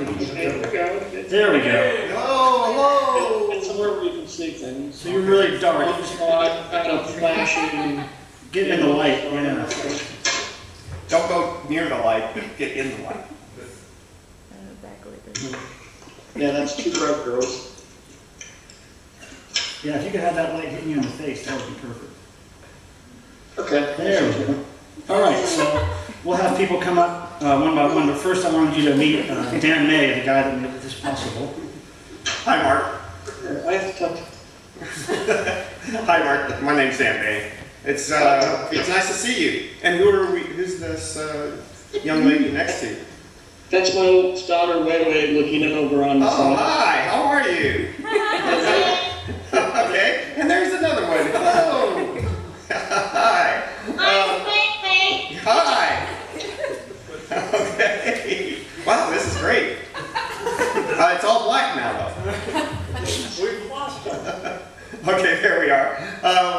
think you There we go. There we go. Oh, It's somewhere where you can see things. So you're really dark. Kind of flashing. Get in the light. Yeah. don't go near the light, get in the light. Yeah, that's 2 bright girls. Yeah, if you could have that light hitting you in the face, that would be perfect. Okay. There we go. All right, so we'll have people come up one by one, but first I wanted you to meet Dan May, the guy that made this possible. Hi, Mark. I have to talk to Hi, Mark. My name's Dan May. It's nice to see you. And who's this young lady next to you? That's my oldest daughter, Wei, looking in over on the Oh, side. hi. How are you? Okay. And there's another one. Hello. Hi. Hi. Okay. Wow, this is great. It's all black now, though. We've lost her. Okay, there we are.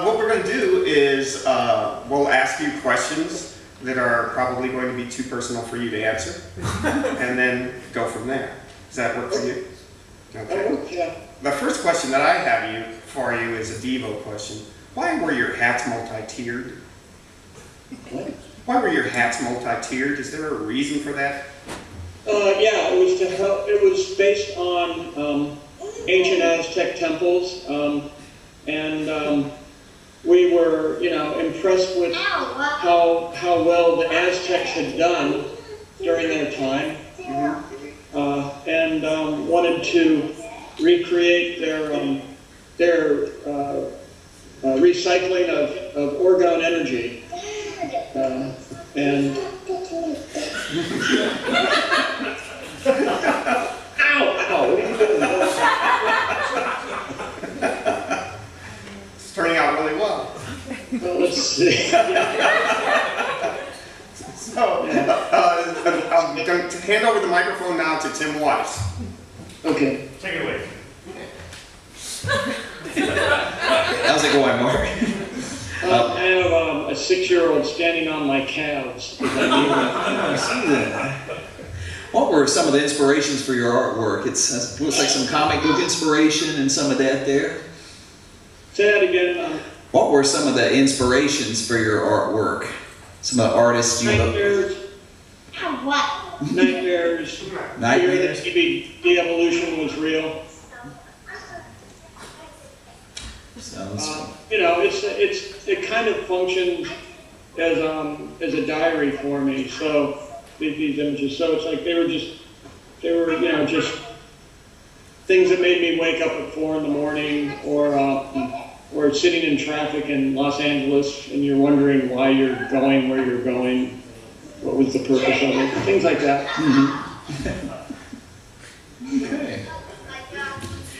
What we're going to do is we'll ask you questions that are probably going to be too personal for you to answer, and then go from there. Does that work for you? Okay. Yeah. The first question that I have for you is a Devo question. Why were your hats multi-tiered? What? Why were your hats multi-tiered? Is there a reason for that? Yeah, it was to help. It was based on ancient Aztec temples, and we were, impressed with how well the Aztecs had done during their time, and wanted to recreate their recycling of orgone energy, and. Ow! What are you doing? It's turning out really well. Well, let's see. So, I'm going to hand over the microphone now to Tim Weiss. Okay. Take it away. How's it going, Mark? I have a 6-year-old standing on my calves. I see that. What were some of the inspirations for your artwork? It looks like some comic book inspiration and some of that there. Say that again. What were some of the inspirations for your artwork? Some of the artists you look. Nightmares. Nightmares. Nightmares? Fear that the evolution was real. Sounds. It kind of functions as a diary for me. So these images. So it's like they were just things that made me wake up at 4 in the morning, or sitting in traffic in Los Angeles and you're wondering why you're going where you're going, what was the purpose of it, things like that. Okay.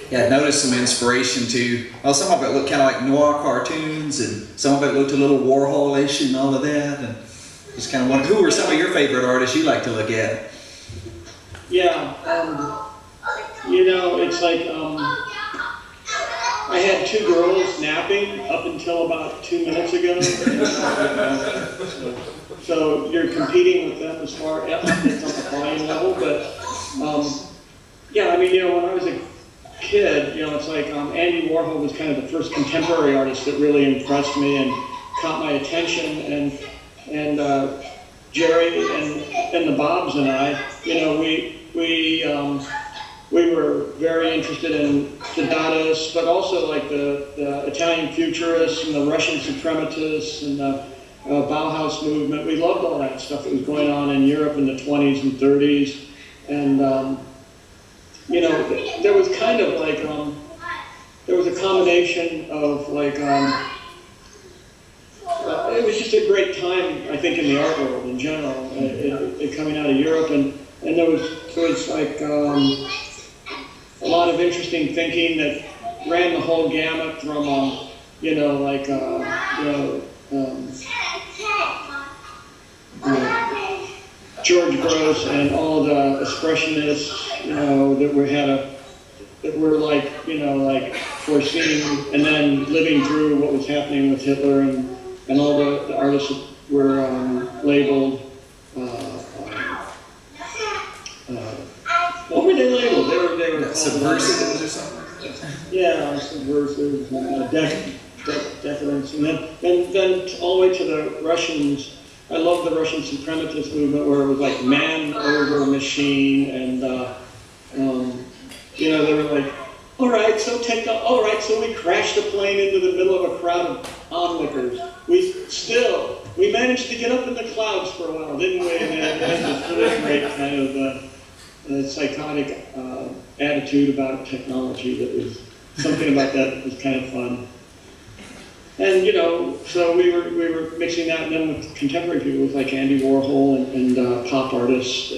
Yeah, I noticed some inspiration too. Well, some of it looked kind of like noir cartoons, and some of it looked a little Warhol-ish and all of that. And just kind of wondered, who were some of your favorite artists you like to look at? Yeah, it's like I had 2 girls napping up until about 2 minutes ago. So you're competing with them as far as it's on the volume level, but yeah, when I was a kid, it's like Andy Warhol was kind of the first contemporary artist that really impressed me and caught my attention, and Jerry and the Bobs and I, we were very interested in the Dadaists, but also like the Italian Futurists and the Russian Suprematists and the Bauhaus movement. We loved all that stuff that was going on in Europe in the 20s and 30s, and there was kind of like there was a combination of like it was just a great time, I think, in the art world in general, it coming out of Europe, and there was like a lot of interesting thinking that ran the whole gamut from George Gross and all the expressionists, that were like foreseeing and then living through what was happening with Hitler, and all the artists that were labeled what were they labeled? They were called, Subversives or something? yeah, subversive, decadence, and then all the way to the Russians. I love the Russian suprematist movement where it was like man over machine, and you know, they were like, all right, so we crashed a plane into the middle of a crowd of onlookers. We managed to get up in the clouds for a while, didn't we? And then this really great kind of psychotic attitude about technology that was something about that was kind of fun. And you know, so we were mixing that, and then with contemporary people, with like Andy Warhol and pop artists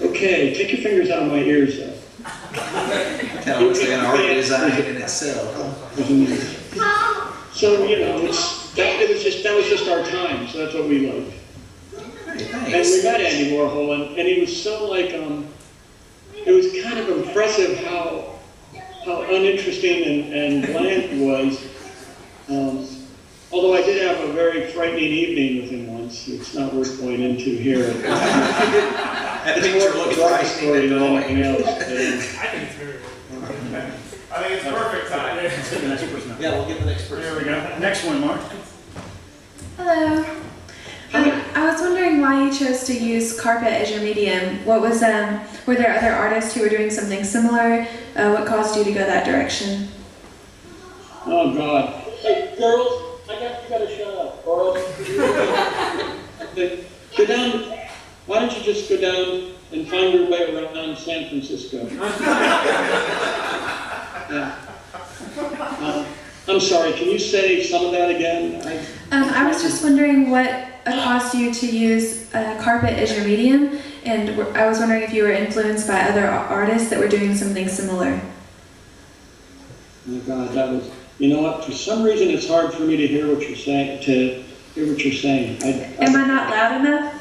okay, take your fingers out of my ears though. Kind of looks like an art design in itself. So you know, that was just our time. So that's what we loved. Hey, And we thanks. met Andy Warhol, and he was so like, it was kind of impressive how uninteresting and bland he was. Although I did have a very frightening evening with him once. It's not worth going into here. That It's picture more looks of a drug frightening story and than anything annoying. else. I think it's very well. I think it's perfect time. Let's get the next person up. Yeah, we'll get the next person. There we go. Next one, Mark. Hello. I was wondering why you chose to use carpet as your medium. What was were there other artists who were doing something similar? What caused you to go that direction? Oh God! Hey, girls, you gotta shut up, or else go down. Why don't you just go down and find your way around San Francisco? Yeah. I'm sorry. Can you say some of that again? I was just wondering what caused you to use carpet as your medium, and I was wondering if you were influenced by other artists that were doing something similar. Oh God, that was. You know what? For some reason, it's hard for me to hear what you're saying. Am I not loud enough?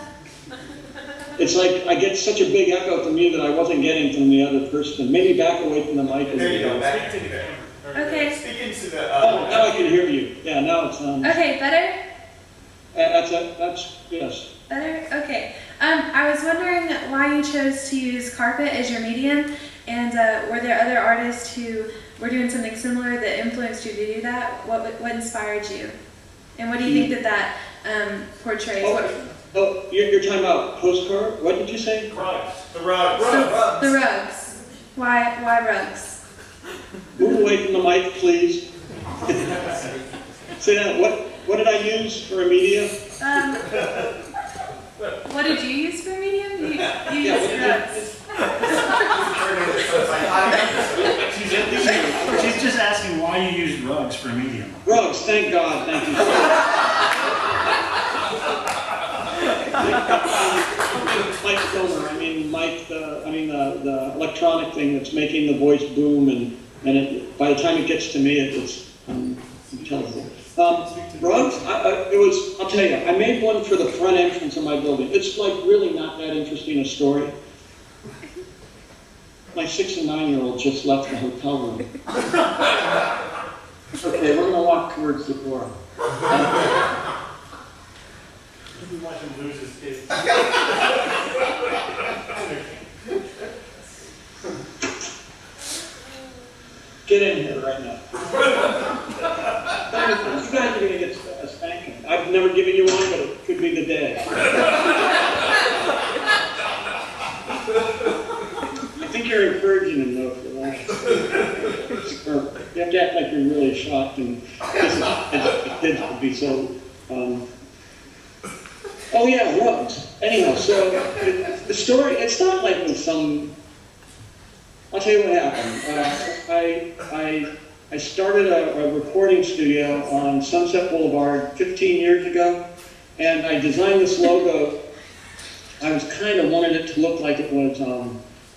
It's like I get such a big echo from you that I wasn't getting from the other person. Maybe back away from the mic. There you go, back into the Okay. Speak into the. Oh, now I can hear you. Yeah, now it's Okay, better? That's yes. Better? Okay. I was wondering why you chose to use carpet as your medium, and were there other artists who were doing something similar that influenced you to do that? What inspired you? And what do you think that portrays? Oh, you're talking about postcard? What did you say? Rugs. The rugs. The rugs. Why rugs? Move away from the mic, please. Say that. What did I use for a medium? What did you use for a medium? You Yeah, used rugs. She's just asking why you use rugs for a medium. Rugs. Thank God. Thank you. Mike Filmer. The electronic thing that's making the voice boom, and by the time it gets to me, it's intelligible. Rugs. I'll tell you. I made one for the front entrance of my building. It's like really not that interesting a story. My 6 and 9-year-old just left the hotel room. Okay, we're gonna walk towards the door. You watch him lose his kids. Get in here right now. You guys are going to get a spanking. I've never given you one, but it could be the day. I think you're encouraging him, though, for that. You have to act like you're really shocked, and the kids would be so... Oh, yeah, rugs. Anyhow, so the story, it's not like with some... I'll tell you what happened. I started a recording studio on Sunset Boulevard 15 years ago, and I designed this logo. I was kind of wanted it to look like it was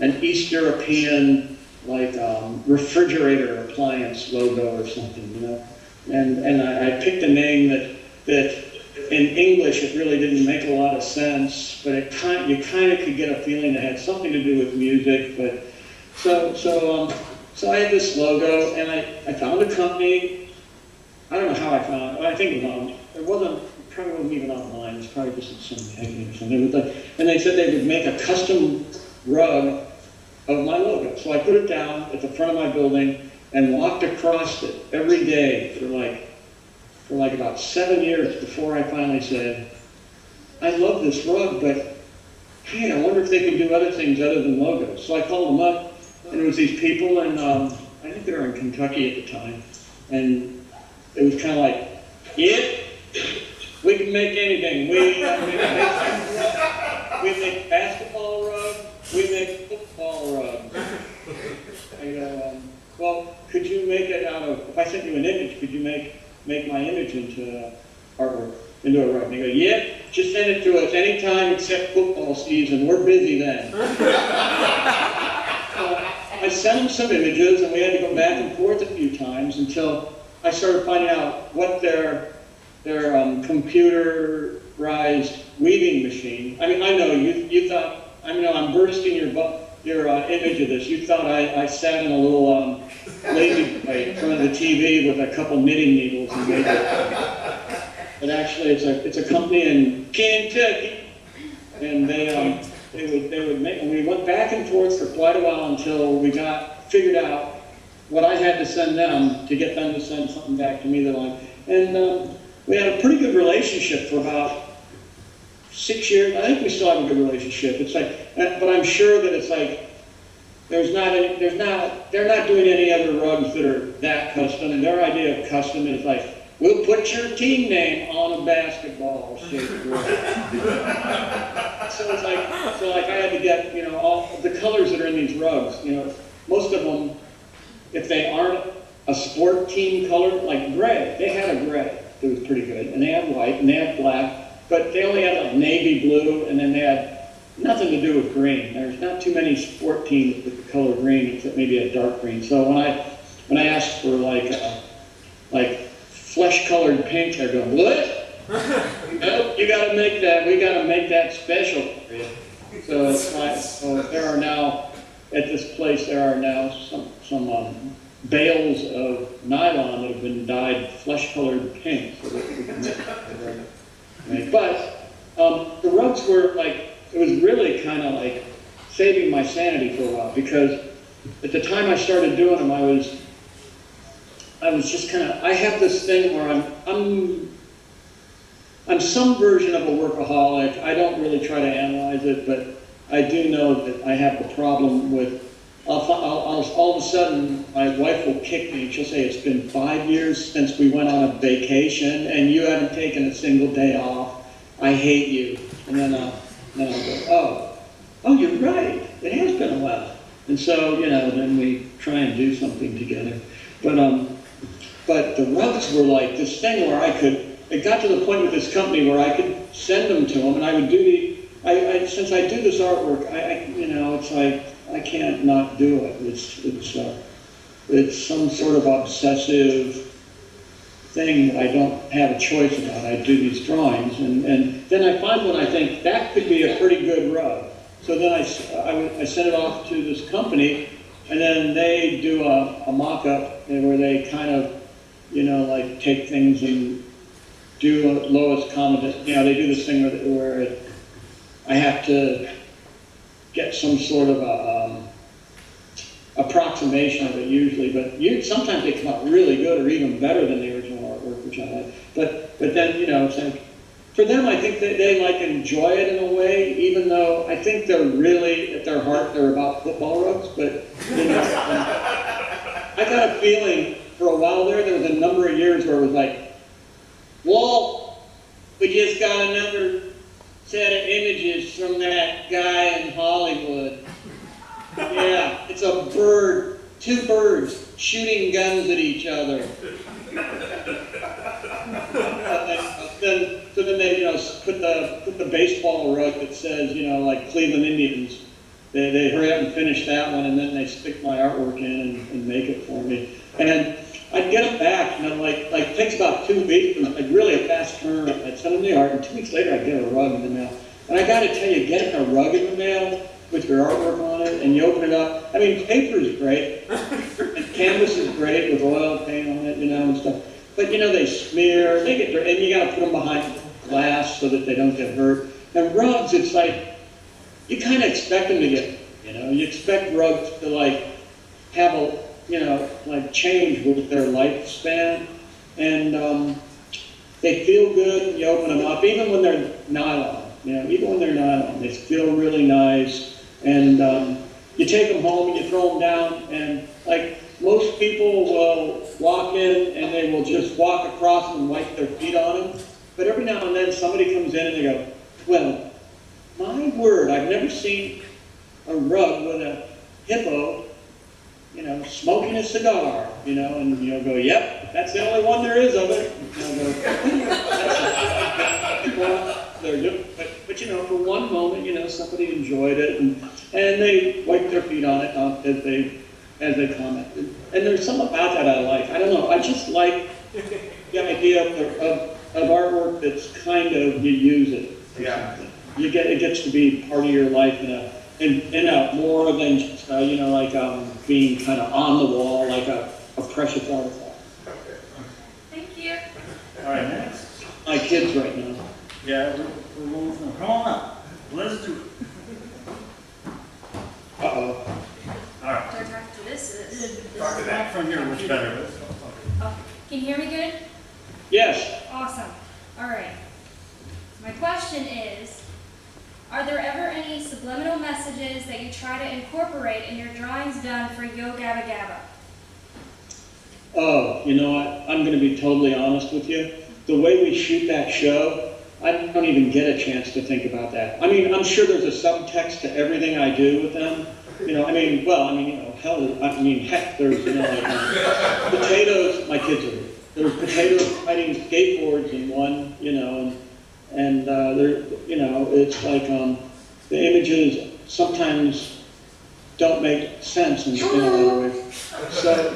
an East European, like refrigerator appliance logo or something, you know. And I picked a name that in English it really didn't make a lot of sense, but you kind of could get a feeling it had something to do with music, but. So I had this logo, and I found a company. I don't know how I found it. I think it wasn't probably wasn't even online, it was probably just at some magazine or something. And they said they would make a custom rug of my logo. So I put it down at the front of my building and walked across it every day for like about 7 years before I finally said, I love this rug, but hey, I wonder if they can do other things other than logos. So I called them up, and it was these people, and I think they were in Kentucky at the time, and it was kind of like, yep, we can make anything. We make basketball rugs, we make football rugs. I go, well, could you make it out of, if I sent you an image, could you make my image into artwork, into a rug? And they go, yep, just send it to us anytime except football season. We're busy then. I sent them some images, and we had to go back and forth a few times until I started finding out what their computerized weaving machine. I mean, I know you thought. I know I'm bursting your image of this. You thought I sat in a little lazy boy in front of the TV with a couple knitting needles and made it. But actually, it's a company in Kentucky, and they would make. And we went back and forth for quite a while until we figured out what I had to send them to get them to send something back to me that and we had a pretty good relationship for about 6 years. I think we still have a good relationship. It's like, but I'm sure that it's like they're not doing any other rugs that are that custom. And their idea of custom is like, we'll put your team name on a basketball shaped rug. So I had to get, all the colors that are in these rugs. Most of them, if they aren't a sport team color, like gray, they had a gray that was pretty good, and they had white, and they had black, but they only had like navy blue, and then they had nothing to do with green. There's not too many sport teams with the color green, except maybe a dark green. So when I asked for like flesh-colored pink, they're going, what? Nope, you got to make that. We got to make that special for you. So it's like, there are now at this place some bales of nylon that have been dyed flesh-colored pink, so that we can make. But the rugs were like, it was really kind of like saving my sanity for a while, because at the time I started doing them, I was just kind of, I have this thing where I'm some version of a workaholic. I don't really try to analyze it, but I do know that I have the problem with, all of a sudden, my wife will kick me. She'll say, it's been 5 years since we went on a vacation, and you haven't taken a single day off. I hate you. And then I'll go, oh, you're right. It has been a while. And so, then we try and do something together. But the rugs were like this thing where it got to the point with this company where I could send them to them, and I would do since I do this artwork, it's like, I can't not do it. It's some sort of obsessive thing that I don't have a choice about. I do these drawings, and then I find one I think that could be a pretty good rug. So then I send it off to this company, and then they do a mock-up where they kind of, like take things and do a lowest common. They do this thing where I have to get some sort of approximation of it usually, but sometimes they come out really good or even better than the original artwork, which I like. But then, it's like, for them, I think that they like enjoy it in a way, even though I think they're really, at their heart, they're about football rugs. But I got a feeling for a while there was a number of years where it was like, Walt, we just got another set of images from that guy in Hollywood. Yeah, it's a bird, 2 birds shooting guns at each other. So then they, put the baseball rug that says, like Cleveland Indians. They hurry up and finish that one, and then they stick my artwork in and make it for me. And I'd get them back, like it takes about 2 weeks, like really a fast turn. I'd send them the art, and 2 weeks later I'd get a rug in the mail. And I got to tell you, getting a rug in the mail with your artwork on it, and you open it up. I mean, paper is great, and canvas is great with oil paint on it, and stuff. But they smear, they get dirty, and you got to put them behind glass so that they don't get hurt. And rugs, it's like, you kind of expect them to get, you expect rugs to like have a, like change with their lifespan. And they feel good when you open them up, even when they're nylon, they feel really nice. And you take them home and you throw them down, and like most people will walk in and they will just walk across and wipe their feet on them. But every now and then somebody comes in and they go, well, my word, I've never seen a rug with a hippo, smoking a cigar, and you'll go, yep, that's the only one there is of it. But for one moment, somebody enjoyed it, and they wiped their feet on it as they commented. And there's something about that I like. I don't know, I just like the idea of artwork that's kind of, you use it or something. It gets to be part of your life in a more than just, being kind of on the wall, like a precious artifact. Thank you. All right, next. My kids right now. Yeah, we're moving from. Come on up. Let's do it. Uh-oh. All right. Do I talk to this? Talk to that. From here, much better. Oh, can you hear me good? Yes. Awesome. All right. My question is, are there ever any subliminal messages that you try to incorporate in your drawings done for Yo Gabba Gabba? Oh, you know what? I'm going to be totally honest with you. The way we shoot that show, I don't even get a chance to think about that. I mean, I'm sure there's a subtext to everything I do with them. Heck, there's, potatoes, my kids are, there's potatoes fighting skateboards in one, and it's like, the images sometimes don't make sense in other ways. So,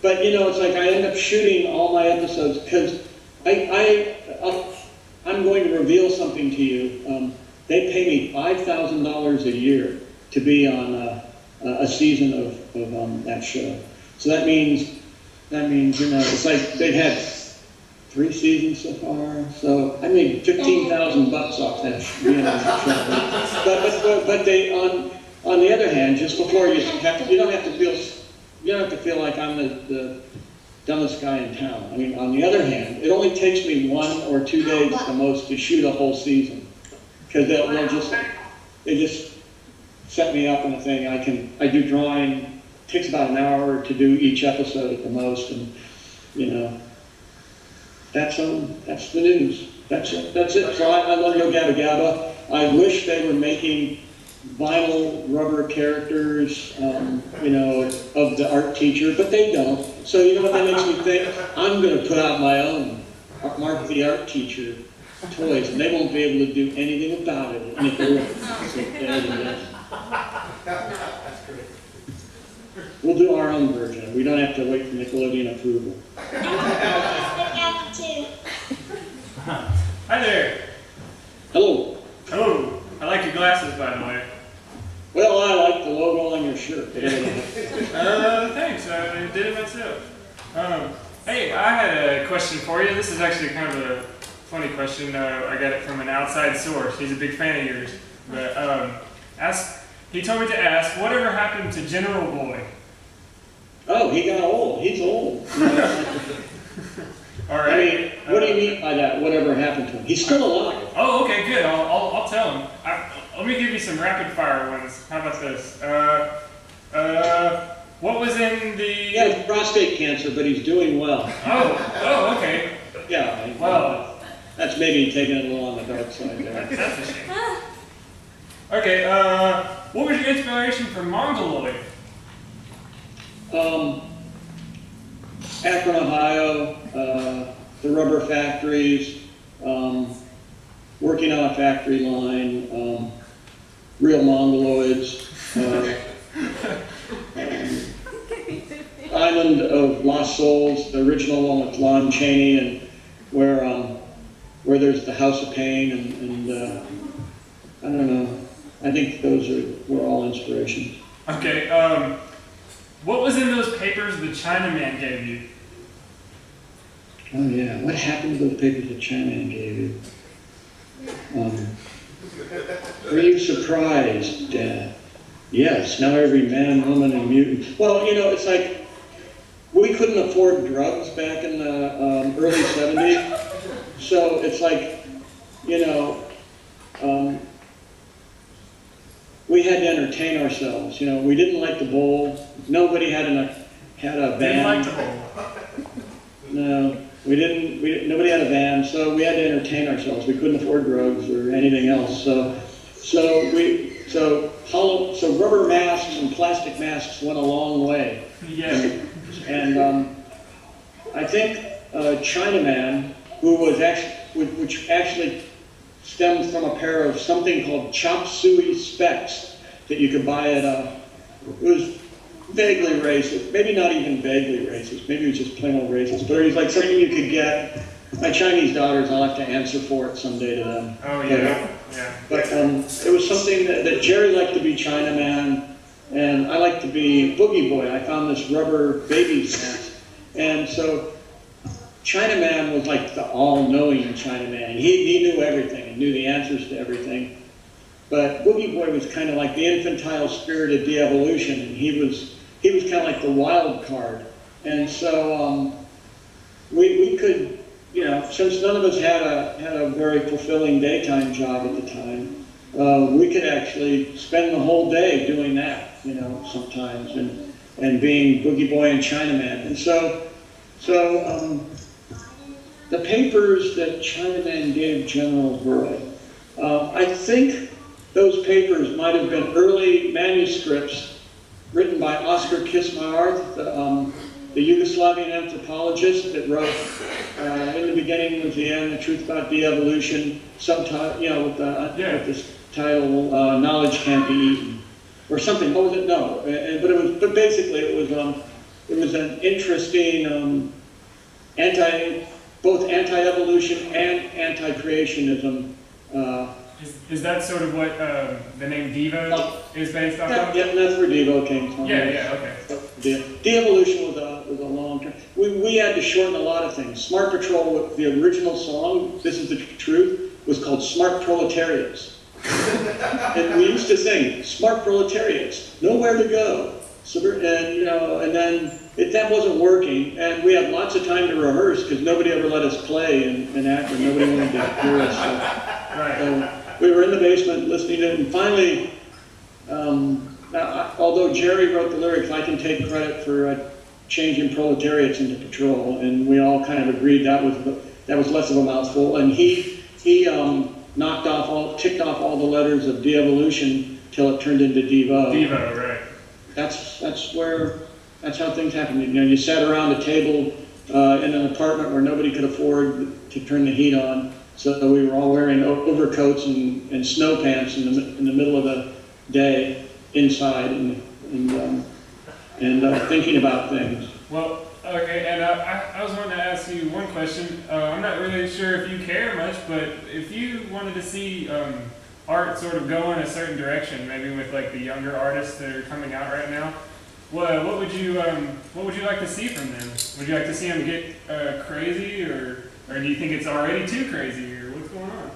but it's like I end up shooting all my episodes because I'm going to reveal something to you. They pay me $5,000 a year to be on a season of that show. So that means it's like they've had 3 seasons so far. So I made $15,000 off that show. But they on the other hand, just before you don't have to feel like I'm the dumbest guy in town. I mean, on the other hand, it only takes me 1 or 2 days at the most to shoot a whole season, because they just set me up in a thing. I do drawing. It takes about an hour to do each episode at the most, and that's the news. That's it. So I love Yo Gabba Gabba. I wish they were making vinyl rubber characters, of the art teacher, but they don't. So you know what that makes me think? I'm going to put out my own Mark the art teacher toys, and they won't be able to do anything about it. And if they were, so there it is. We'll do our own version. We don't have to wait for Nickelodeon approval. Hi there. Hello. Oh, I like your glasses, by the way. Well, I like the logo on your shirt. Thanks. I did it myself. Hey, I had a question for you. This is actually kind of a funny question. I got it from an outside source. He's a big fan of yours. But he told me to ask, whatever happened to General Boy? Oh, he got old. He's old. All right. I mean, what do you mean by that? Whatever happened to him? He's still alive. Oh, okay, good. I'll tell him. Let me give you some rapid fire ones. How about this? What was in the? He has prostate cancer, but he's doing well. Oh, okay. Yeah. Well, that's maybe taking it a little on the dark side there. that's a shame. Okay. What was your inspiration for Mongoloid? Akron, Ohio, the rubber factories, working on a factory line, real Mongoloids, Island of Lost Souls, the original one with Lon Chaney, and where there's the House of Pain, and I don't know. I think those were all inspirations. Okay. What was in those papers the Chinaman gave you? Oh yeah, what happened to those papers that Chinaman gave you? Were you surprised, Dad? Yes, now every man, woman, and mutant. Well, you know, it's like, we couldn't afford drugs back in the early 70s. So it's like, you know, we had to entertain ourselves. You know, we didn't like the bowl. Nobody had a Didn't band. like the bowl. No, nobody had a van, so we had to entertain ourselves. We couldn't afford drugs or anything else. So rubber masks and plastic masks went a long way. Yeah. And I think Chinaman, which actually stems from a pair of something called chop suey specs that you could buy at it was vaguely racist, maybe not even vaguely racist, maybe it was just plain old racist, but it was like something you could get. My Chinese daughters, I'll have to answer for it someday to them. Oh yeah, yeah. But it was something that Jerry liked to be Chinaman, and I liked to be Boogie Boy. I found this rubber baby mask. And so Chinaman was like the all-knowing Chinaman. He knew everything and knew the answers to everything. But Boogie Boy was kind of like the infantile spirit of de-evolution, and he was kind of like the wild card. And so we could, you know, since none of us had a very fulfilling daytime job at the time, we could actually spend the whole day doing that, you know, sometimes, and being Boogie Boy and Chinaman. And so the papers that Chinaman gave General Burrow, I think those papers might have been early manuscripts written by Oskar Kismaarth, the Yugoslavian anthropologist that wrote In the Beginning Was the End, The Truth About De-Evolution, subtitle, you know, with this title, Knowledge Can't Be Eaten, or something. What was it? No, but basically it was an interesting both anti-evolution and anti-creationism. Is that sort of what the name Devo is based off of? Yeah, that's where Devo came from. Yeah, okay. De-evolution was a long term. We had to shorten a lot of things. Smart Patrol, the original song, This Is the Truth, was called Smart Proletariats. And we used to sing, Smart Proletariats, nowhere to go. And, you know, and then that wasn't working, and we had lots of time to rehearse because nobody ever let us play and act, and nobody wanted to hear us. So we were in the basement listening to it, and finally, although Jerry wrote the lyrics, I can take credit for changing proletariats into patrol, and we all kind of agreed that was less of a mouthful, and he ticked off all the letters of de-evolution till it turned into Devo. Devo, right. That's how things happen. You know, you sat around a table in an apartment where nobody could afford to turn the heat on, so we were all wearing overcoats and snow pants in the middle of the day inside and thinking about things. Well, okay, and I was wanting to ask you one question. I'm not really sure if you care much, but if you wanted to see art sort of go in a certain direction, maybe with like the younger artists that are coming out right now, what would you like to see from them? Would you like to see them get crazy, or do you think it's already too crazy, or what's going on?